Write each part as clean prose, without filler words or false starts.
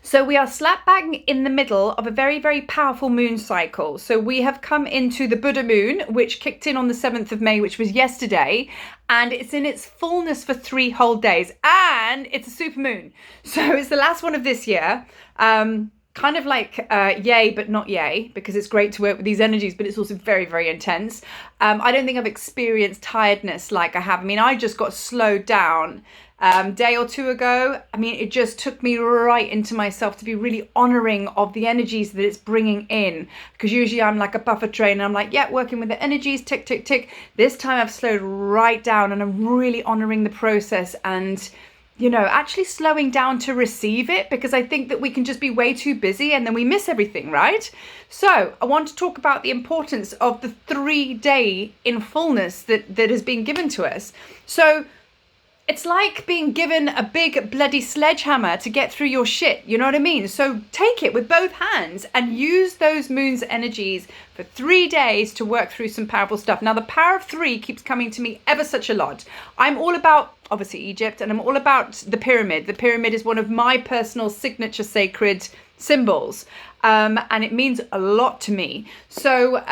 So we are slap bang in the middle of a very, very powerful moon cycle. So we have come into the Buddha moon, which kicked in on the 7th of May, which was yesterday. And it's in its fullness for 3 whole days. And it's a super moon. So it's the last one of this year. Kind of like yay, but not yay, because it's great to work with these energies, but it's also very, very intense. I don't think I've experienced tiredness like I have. I mean, I just got slowed down day or two ago. I mean, it just took me right into myself to be really honoring of the energies that it's bringing in, because usually I'm like a buffer train and I'm like, yeah, working with the energies, tick, tick, tick. This time I've slowed right down and I'm really honoring the process and actually slowing down to receive it, because I think that we can just be way too busy and then we miss everything, right? So I want to talk about the importance of the 3-day in fullness that has been given to us. So it's like being given a big bloody sledgehammer to get through your shit. You know what I mean? So take it with both hands and use those moon's energies for 3 days to work through some powerful stuff. Now, the power of 3 keeps coming to me ever such a lot. I'm all about, obviously, Egypt, and I'm all about the pyramid. The pyramid is one of my personal signature sacred symbols. And it means a lot to me. So,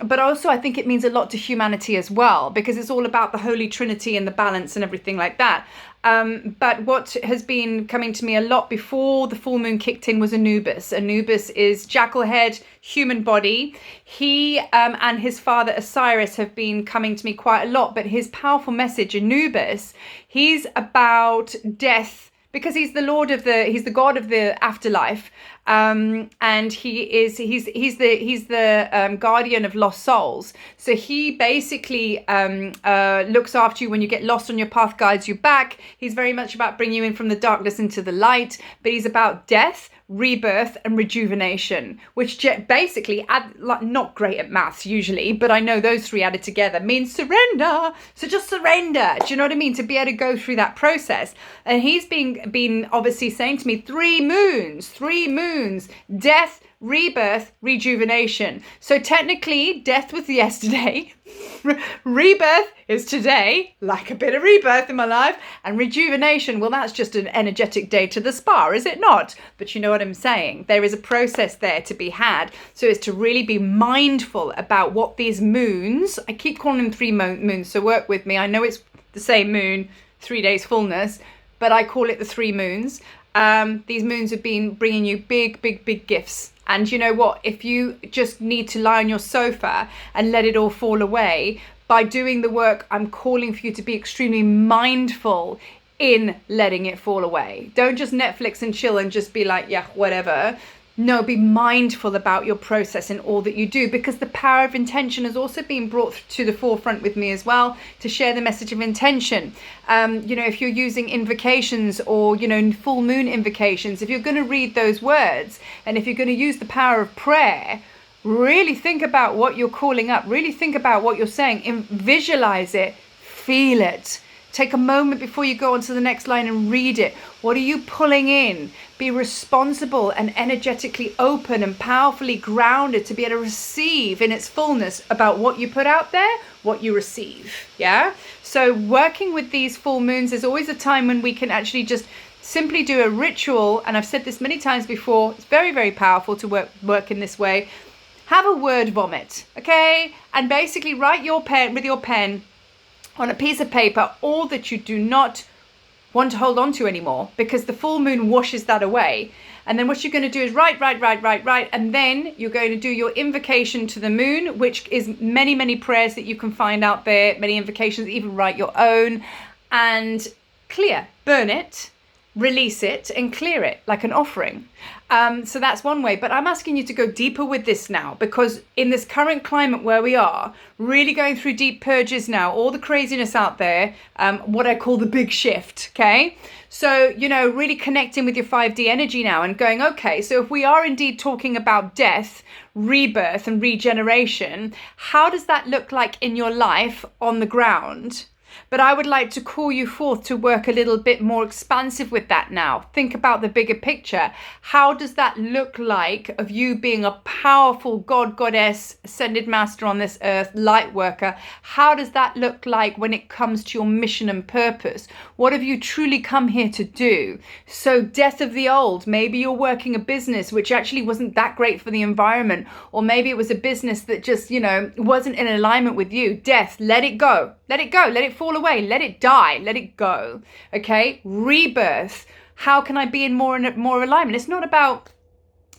but also I think it means a lot to humanity as well, because it's all about the Holy Trinity and the balance and everything like that. But what has been coming to me a lot before the full moon kicked in was Anubis. Anubis is jackal head, human body. He and his father Osiris have been coming to me quite a lot, but his powerful message, Anubis, he's about death, because he's the god of the afterlife, and he's the guardian of lost souls. So he basically looks after you when you get lost on your path, guides you back. He's very much about bringing you in from the darkness into the light, but he's about death, rebirth and rejuvenation, which basically not great at maths usually, but I know those 3 added together means surrender. So just surrender. Do you know what I mean? To be able to go through that process. And he's been obviously saying to me 3 moons, death, rebirth, rejuvenation. So technically death was yesterday, rebirth is today, like a bit of rebirth in my life, and rejuvenation, well, that's just an energetic day to the spa, is it not? But you know what I'm saying? There is a process there to be had. So it's to really be mindful about what these moons, I keep calling them 3 moons, so work with me. I know it's the same moon, 3 days fullness, but I call it the 3 moons. These moons have been bringing you big, big, big gifts. And you know what? If you just need to lie on your sofa and let it all fall away, by doing the work, I'm calling for you to be extremely mindful in letting it fall away. Don't just Netflix and chill and just be like, yeah, whatever. No, be mindful about your process in all that you do, because the power of intention has also been brought to the forefront with me as well, to share the message of intention. If you're using invocations or, full moon invocations, if you're going to read those words and if you're going to use the power of prayer, really think about what you're calling up, really think about what you're saying, visualize it, feel it. Take a moment before you go on to the next line and read it. What are you pulling in? Be responsible and energetically open and powerfully grounded to be able to receive in its fullness about what you put out there, what you receive. Yeah? So working with these full moons is always a time when we can actually just simply do a ritual. And I've said this many times before. It's very, very powerful to work in this way. Have a word vomit, okay? And basically write with your pen on a piece of paper all that you do not want to hold on to anymore, because the full moon washes that away. And then what you're going to do is write, and then you're going to do your invocation to the moon, which is many, many prayers that you can find out there, many invocations, even write your own, and burn it, release it and clear it like an offering. So that's one way, but I'm asking you to go deeper with this now, because in this current climate where we are, really going through deep purges now, all the craziness out there, what I call the big shift, okay? So, really connecting with your 5D energy now and going, okay, so if we are indeed talking about death, rebirth and regeneration, how does that look like in your life on the ground? But I would like to call you forth to work a little bit more expansive with that now. Think about the bigger picture. How does that look like of you being a powerful God, goddess, ascended master on this earth, light worker? How does that look like when it comes to your mission and purpose? What have you truly come here to do? So death of the old. Maybe you're working a business which actually wasn't that great for the environment, or maybe it was a business that just, wasn't in alignment with you. Death, let it go. Let it go. Let it fall away. Let it die. Let it go. Okay? Rebirth. How can I be in more alignment? It's not about,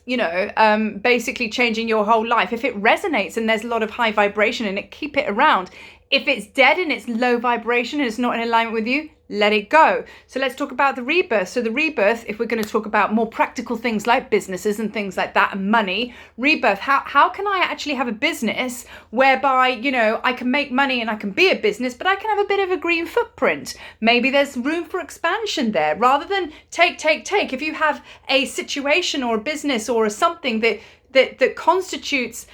basically changing your whole life. If it resonates and there's a lot of high vibration in it, keep it around. If it's dead and it's low vibration and it's not in alignment with you, let it go. So let's talk about the rebirth. So the rebirth, if we're going to talk about more practical things like businesses and things like that and money, rebirth, how can I actually have a business whereby, I can make money and I can be a business, but I can have a bit of a green footprint. Maybe there's room for expansion there rather than take. If you have a situation or a business or something that constitutes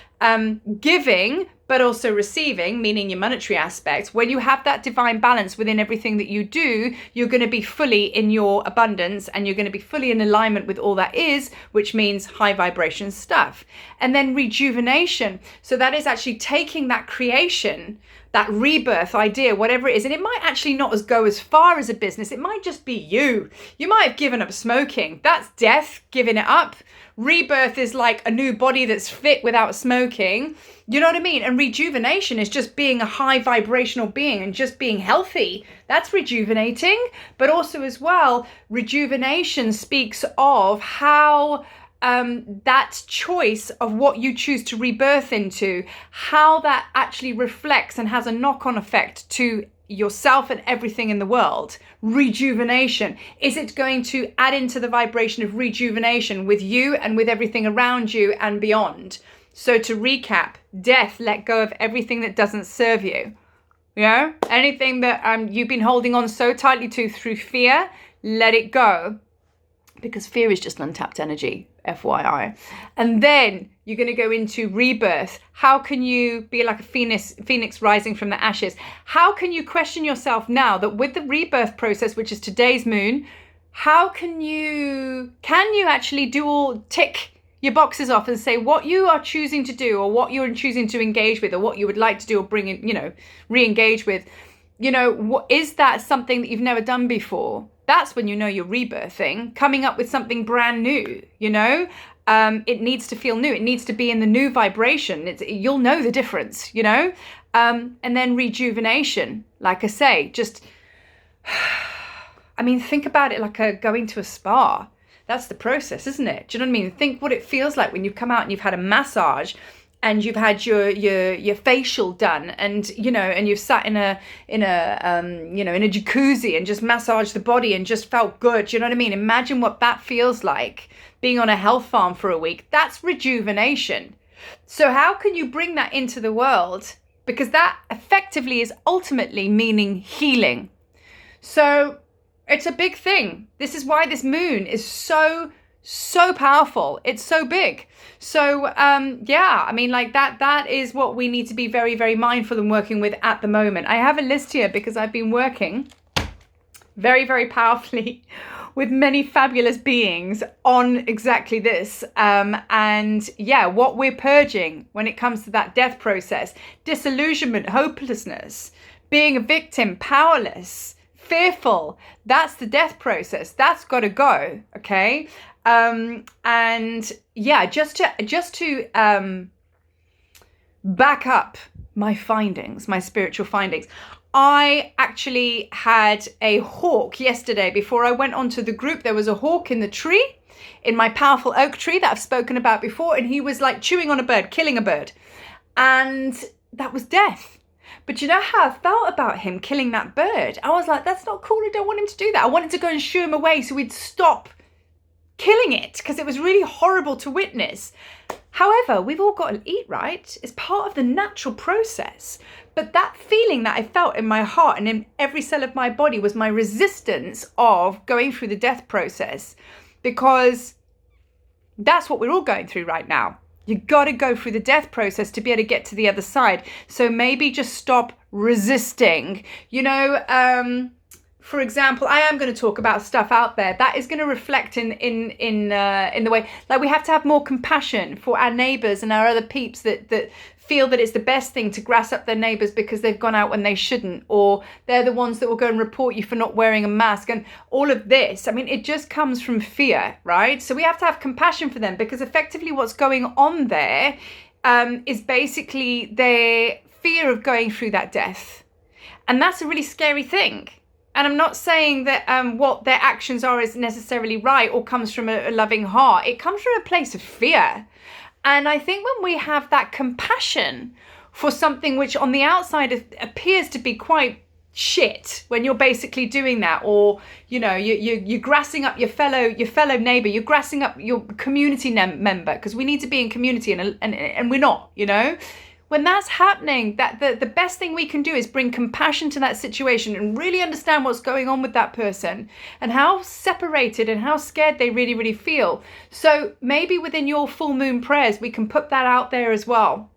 giving, but also receiving, meaning your monetary aspect, when you have that divine balance within everything that you do, you're going to be fully in your abundance and you're going to be fully in alignment with all that is, which means high vibration stuff. And then rejuvenation. So that is actually taking that creation, that rebirth idea, whatever it is, and it might actually not go as far as a business. It might just be you. You might have given up smoking. That's death, giving it up. Rebirth is like a new body that's fit without smoking. You know what I mean? And rejuvenation is just being a high vibrational being and just being healthy. That's rejuvenating. But also as well, rejuvenation speaks of how that choice of what you choose to rebirth into, how that actually reflects and has a knock-on effect to yourself and everything in the world. Rejuvenation. Is it going to add into the vibration of rejuvenation with you and with everything around you and beyond? So to recap, death, let go of everything that doesn't serve you. Anything that you've been holding on so tightly to through fear, let it go. Because fear is just untapped energy, FYI. And then you're going to go into rebirth. How can you be like a phoenix rising from the ashes? How can you question yourself now that with the rebirth process, which is today's moon, how can you actually tick your boxes off and say what you are choosing to do or what you're choosing to engage with or what you would like to do or bring in, re-engage with? Is that something that you've never done before? That's when you're rebirthing, coming up with something brand new, It needs to feel new. It needs to be in the new vibration. You'll know the difference, And then rejuvenation, like I say, just, think about it like going to a spa. That's the process, isn't it? Do you know what I mean? Think what it feels like when you've come out and you've had a massage and you've had your facial done, and and you've sat in a jacuzzi and just massaged the body and just felt good. Do you know what I mean? Imagine what that feels like, being on a health farm for a week. That's rejuvenation. So how can you bring that into the world? Because that effectively is ultimately meaning healing. So it's a big thing. This is why this moon is so powerful. It's so big. So that is what we need to be very, very mindful and working with at the moment. I have a list here because I've been working very, very powerfully with many fabulous beings on exactly this. What we're purging when it comes to that death process: disillusionment, hopelessness, being a victim, powerless, fearful. That's the death process. That's got to go. Okay. Just to back up my findings, my spiritual findings. I actually had a hawk yesterday. Before I went onto the group, there was a hawk in the tree, in my powerful oak tree that I've spoken about before. And he was like chewing on a bird, killing a bird. And that was death. But you know how I felt about him killing that bird? I was like, that's not cool. I don't want him to do that. I wanted to go and shoo him away so he'd stop killing it, because it was really horrible to witness. However, we've all got to eat, right? It's part of the natural process. But that feeling that I felt in my heart and in every cell of my body was my resistance of going through the death process, because that's what we're all going through right now. You got to go through the death process to be able to get to the other side. So maybe just stop resisting. For example, I am going to talk about stuff out there that is going to reflect in the way, like, we have to have more compassion for our neighbours and our other peeps that feel that it's the best thing to grass up their neighbours because they've gone out when they shouldn't, or they're the ones that will go and report you for not wearing a mask, and all of this. I mean, it just comes from fear, right? So we have to have compassion for them, because effectively what's going on there is basically their fear of going through that death. And that's a really scary thing. And I'm not saying that what their actions are is necessarily right or comes from a loving heart. It comes from a place of fear. And I think when we have that compassion for something which on the outside appears to be quite shit, when you're basically doing that, or you're grassing up your fellow neighbor, you're grassing up your community member, because we need to be in community, and we're not, when that's happening, that the best thing we can do is bring compassion to that situation and really understand what's going on with that person and how separated and how scared they really, really feel. So maybe within your full moon prayers, we can put that out there as well,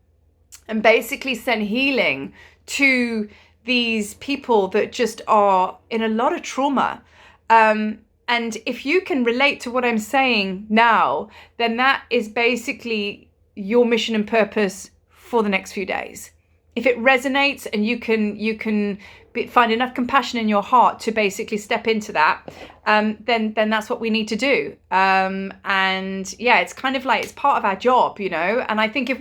and basically send healing to these people that just are in a lot of trauma. And if you can relate to what I'm saying now, then that is basically your mission and purpose for the next few days. If it resonates and you can find enough compassion in your heart to basically step into that, then that's what we need to do. And yeah, it's kind of like, it's part of our job, and I think if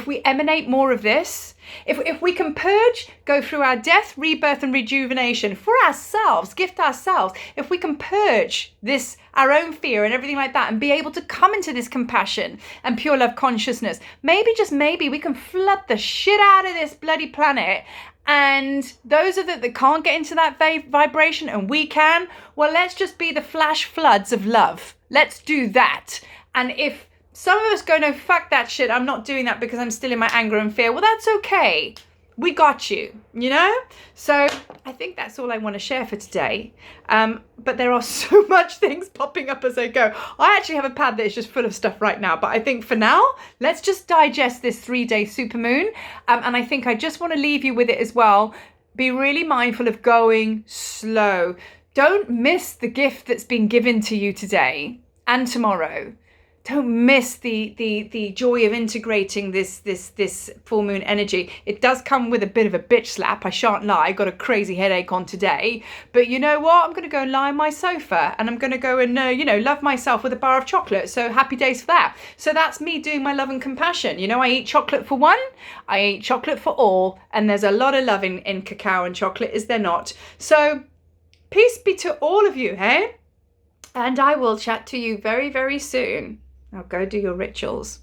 we emanate more of this, if we can purge, go through our death, rebirth and rejuvenation for ourselves, gift ourselves, if we can purge this, our own fear and everything like that, and be able to come into this compassion and pure love consciousness, maybe, just maybe, we can flood the shit out of this bloody planet. And those of it that can't get into that vibration, and we can, well, let's just be the flash floods of love. Let's do that. And if some of us go, no, fuck that shit, I'm not doing that because I'm still in my anger and fear, well, that's okay. We got you, So I think that's all I want to share for today. But there are so much things popping up as I go. I actually have a pad that is just full of stuff right now. But I think for now, let's just digest this 3-day supermoon. And I think I just want to leave you with it as well. Be really mindful of going slow. Don't miss the gift that's been given to you today and tomorrow. Don't miss the joy of integrating this full moon energy. It does come with a bit of a bitch slap, I shan't lie. I got a crazy headache on today. But you know what? I'm going to go and lie on my sofa, and I'm going to go and, love myself with a bar of chocolate. So happy days for that. So that's me doing my love and compassion. I eat chocolate for one, I eat chocolate for all. And there's a lot of love in cacao and chocolate, is there not? So peace be to all of you, hey? And I will chat to you very, very soon. Now go do your rituals.